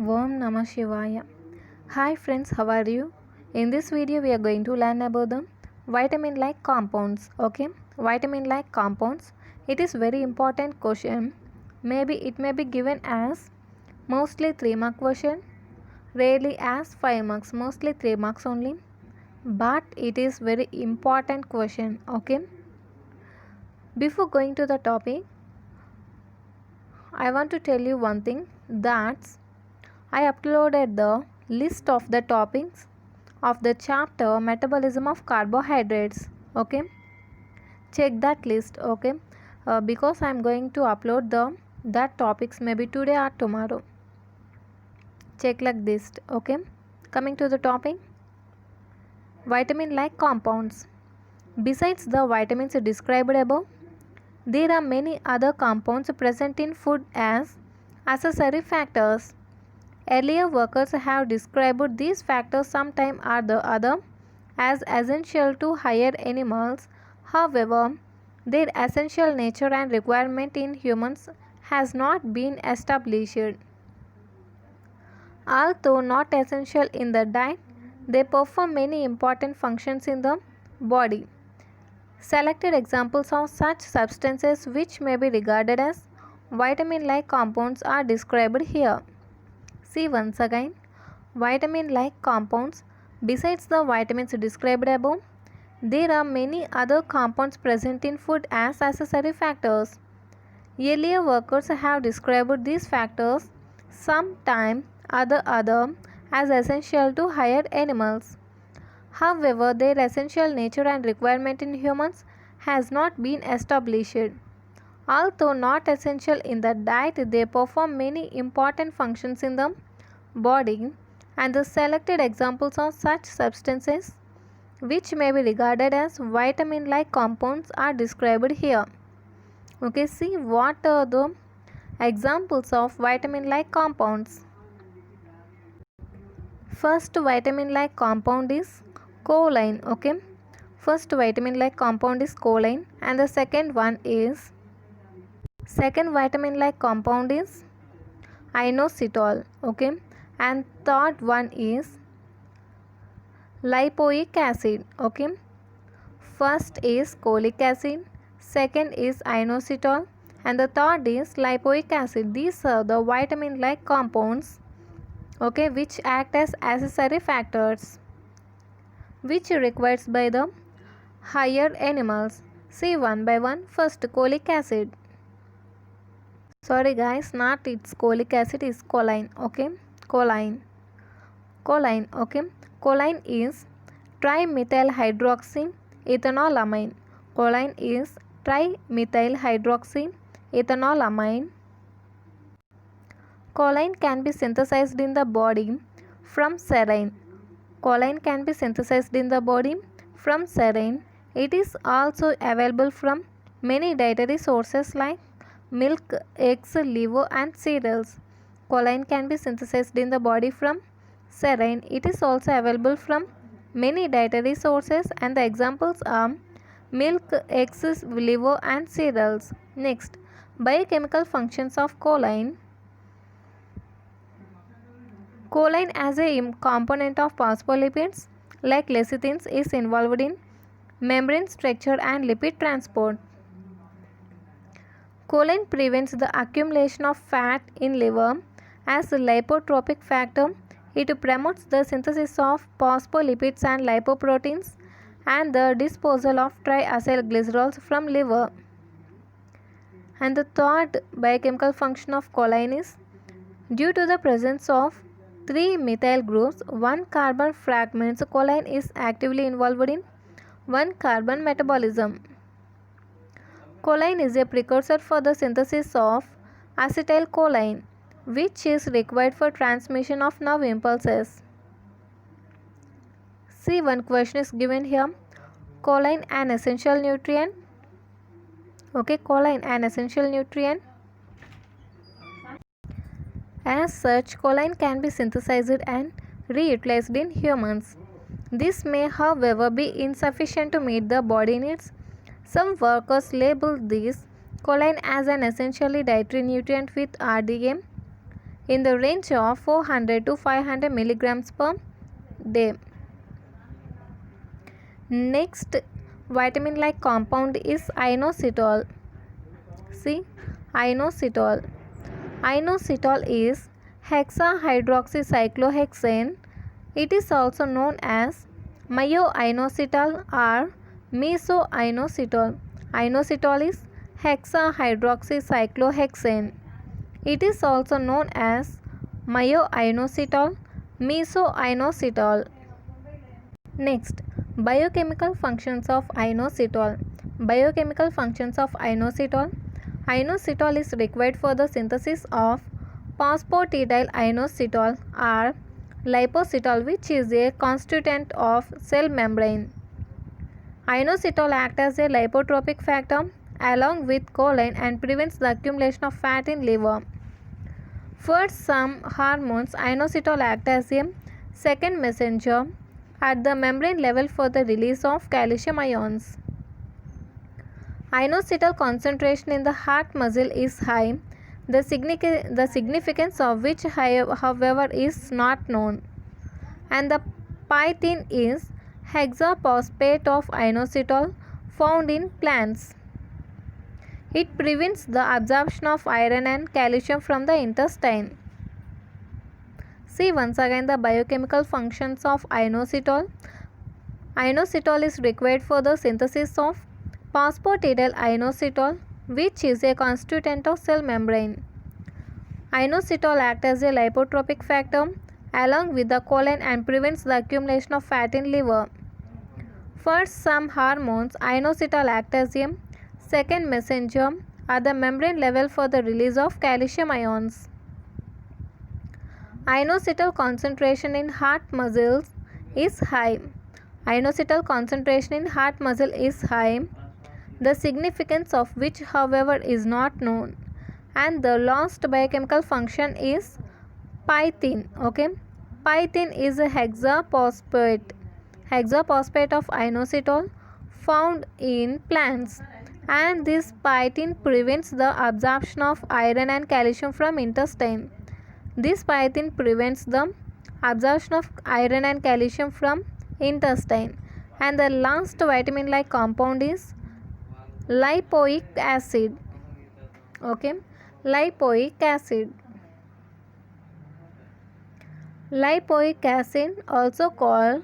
Om Namah Shivaya. Hi friends, how are you? In this video we are going to learn about the vitamin like compounds. Okay, vitamin like compounds. It is very important question. Maybe it may be given as mostly 3 mark question, rarely as 5 marks, mostly 3 marks only. But it is very important question. Okay. Before going to the topic, I want to tell you one thing, that I uploaded the list of the topics of the chapter metabolism of carbohydrates. Okay, check that list. Okay, because I am going to upload that topics maybe today or tomorrow. Check like this. Okay, coming to the topic, vitamin like compounds. Besides the vitamins described above, there are many other compounds present in food as accessory factors. Earlier workers have described these factors sometime or the other as essential to higher animals. However, their essential nature and requirement in humans has not been established. Although not essential in the diet, they perform many important functions in the body. Selected examples of such substances which may be regarded as vitamin-like compounds are described here. See once again, vitamin-like compounds. Besides the vitamins described above, there are many other compounds present in food as accessory factors. Earlier workers have described these factors sometime or the other as essential to higher animals. However, their essential nature and requirement in humans has not been established. Although not essential in the diet, they perform many important functions in the body, and the selected examples of such substances which may be regarded as vitamin-like compounds are described here. Okay, see what are the examples of vitamin-like compounds. First vitamin-like compound is choline. Okay, first vitamin-like compound is choline, and the second vitamin-like compound is inositol. Okay, and third one is lipoic acid. Okay, first is cholic acid, second is inositol, and the third is lipoic acid. These are the vitamin-like compounds, okay, which act as accessory factors which required by the higher animals. See one by one. First, cholic acid. Sorry guys, not it's cholic acid, is choline. Okay, choline. Okay, choline is trimethyl hydroxy ethanolamine. Choline is trimethyl hydroxy ethanolamine. Choline can be synthesized in the body from serine. Choline can be synthesized in the body from serine. It is also available from many dietary sources like milk, eggs, liver, and cereals. Choline can be synthesized in the body from serine. It is also available from many dietary sources, and the examples are milk, eggs, liver, and cereals. Next, biochemical functions of choline. Choline as a component of phospholipids like lecithins is involved in membrane structure and lipid transport. Choline prevents the accumulation of fat in liver as a lipotropic factor. It promotes the synthesis of phospholipids and lipoproteins and the disposal of triacylglycerols from liver. And the third biochemical function of choline is due to the presence of 3 methyl groups, 1 carbon fragments, choline is actively involved in 1 carbon metabolism. Choline is a precursor for the synthesis of acetylcholine, which is required for transmission of nerve impulses. See, one question is given here. Choline an essential nutrient? Okay, choline an essential nutrient. As such, choline can be synthesized and reutilized in humans. This may, however, be insufficient to meet the body needs. Some workers label this choline as an essentially dietary nutrient with RDA. in the range of 400 to 500 milligrams per day. Next vitamin-like compound is inositol. See, inositol. Inositol is hexahydroxycyclohexane. It is also known as myoinositol or mesoinositol. Inositol is hexahydroxycyclohexane. It is also known as myoinositol, mesoinositol. Next, biochemical functions of inositol. Biochemical functions of inositol. Inositol is required for the synthesis of phosphatidyl inositol or lipositol, which is a constituent of cell membrane. Inositol acts as a lipotropic factor along with choline and prevents the accumulation of fat in liver. For some hormones, inositol acts as a second messenger at the membrane level for the release of calcium ions. Inositol concentration in the heart muscle is high, the significance of which, however, is not known. And the phytin is hexaphosphate of inositol found in plants. It prevents the absorption of iron and calcium from the intestine. See once again the biochemical functions of inositol. Inositol is required for the synthesis of phosphatidyl inositol, which is a constituent of cell membrane. Inositol acts as a lipotropic factor along with the choline and prevents the accumulation of fat in liver. For some hormones, inositol acts as a second messenger at the membrane level for the release of calcium ions. Inositol concentration in heart muscles is high. Inositol concentration in heart muscle is high, the significance of which, however, is not known. And the last biochemical function is phytin. Okay, phytin is a hexaphosphate of inositol found in plants, and this phytin prevents the absorption of iron and calcium from intestine. This phytin prevents the absorption of iron and calcium from intestine. And the last vitamin-like compound is lipoic acid. Okay, lipoic acid. Lipoic acid also called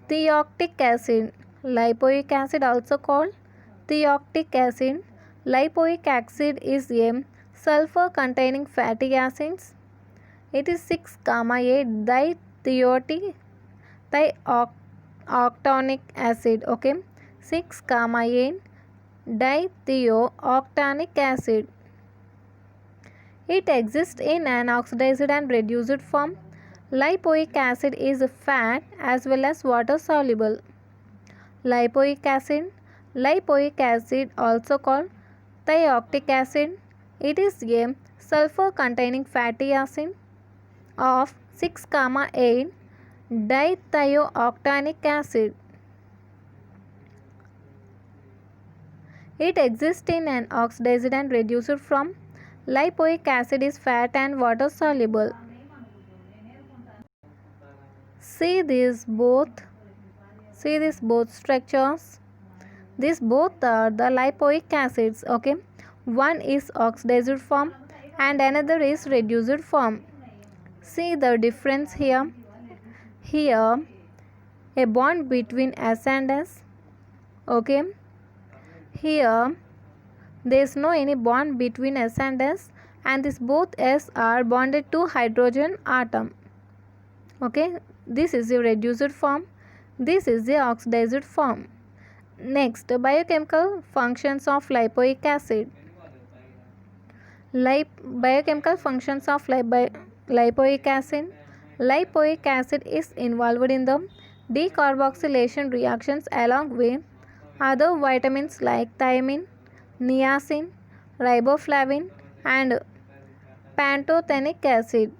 theotic acid. Lipoic acid also called theotic acid. Lipoic acid is a sulfur containing fatty acids. It is 6-A dithiooctanoic acid. Okay, 6-A dithiooctanoic acid. It exists in an oxidized and reduced form. Lipoic acid is fat as well as water soluble. Lipoic acid also called thioutic acid. It is a sulfur containing fatty acid of 6-A dithiooctanoic acid. It exists in an oxidized and reduced form. Lipoic acid is fat and water soluble. See these both structures. These both are the lipoic acids. Okay, one is oxidized form and another is reduced form. See the difference here. Here a bond between S and S. Okay, here there is no any bond between S and S, and this both S are bonded to hydrogen atom. Okay, this is the reduced form, this is the oxidized form. Next, biochemical functions of lipoic acid. Biochemical functions of lipoic acid. Lipoic acid is involved in the decarboxylation reactions along with other vitamins like thiamine, niacin, riboflavin and pantothenic acid.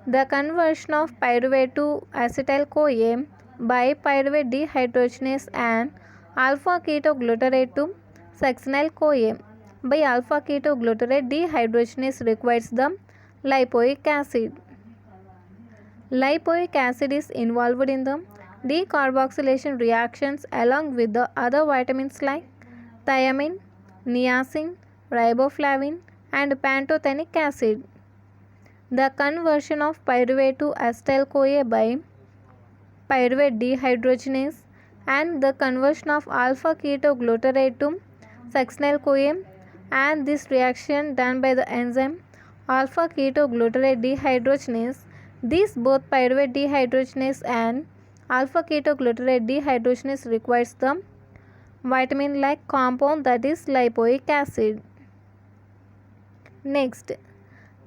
The conversion of pyruvate to acetyl-CoA by pyruvate dehydrogenase and alpha-ketoglutarate to succinyl-CoA by alpha ketoglutarate dehydrogenase requires the lipoic acid. Lipoic acid is involved in the decarboxylation reactions along with the other vitamins like thiamine, niacin, riboflavin, and pantothenic acid. The conversion of pyruvate to acetyl-CoA by pyruvate dehydrogenase and the conversion of alpha ketoglutarate to succinyl-CoA and this reaction done by the enzyme alpha ketoglutarate dehydrogenase. These both pyruvate dehydrogenase and alpha ketoglutarate dehydrogenase requires the vitamin like compound, that is lipoic acid. Next,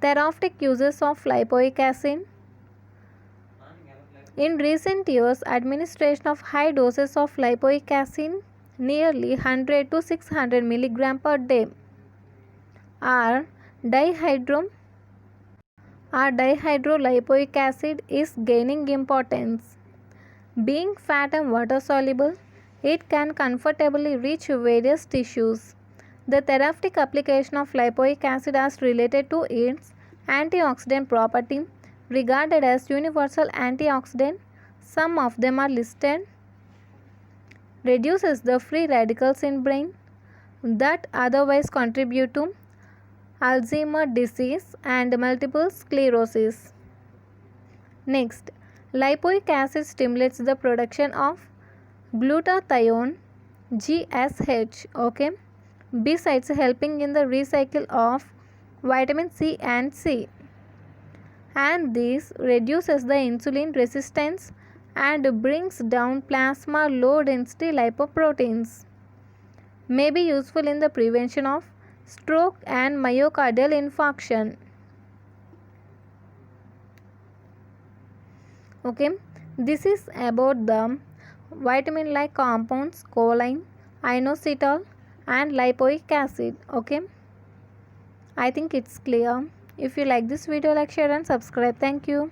therapeutic uses of lipoic acid. In recent years, administration of high doses of lipoic acid, nearly 100 to 600 mg per day, or dihydrolipoic acid is gaining importance. Being fat and water soluble, it can comfortably reach various tissues. The therapeutic application of lipoic acid as related to its antioxidant property regarded as universal antioxidant, some of them are listed. Reduces the free radicals in brain that otherwise contribute to Alzheimer's disease and multiple sclerosis. Next, lipoic acid stimulates the production of glutathione GSH, okay, besides helping in the recycle of vitamin C and C. And this reduces the insulin resistance and brings down plasma low density lipoproteins. May be useful in the prevention of stroke and myocardial infarction. Okay, this is about the vitamin like compounds choline, inositol and lipoic acid. Okay, I think it's clear. If you like this video, like, share and subscribe. Thank you.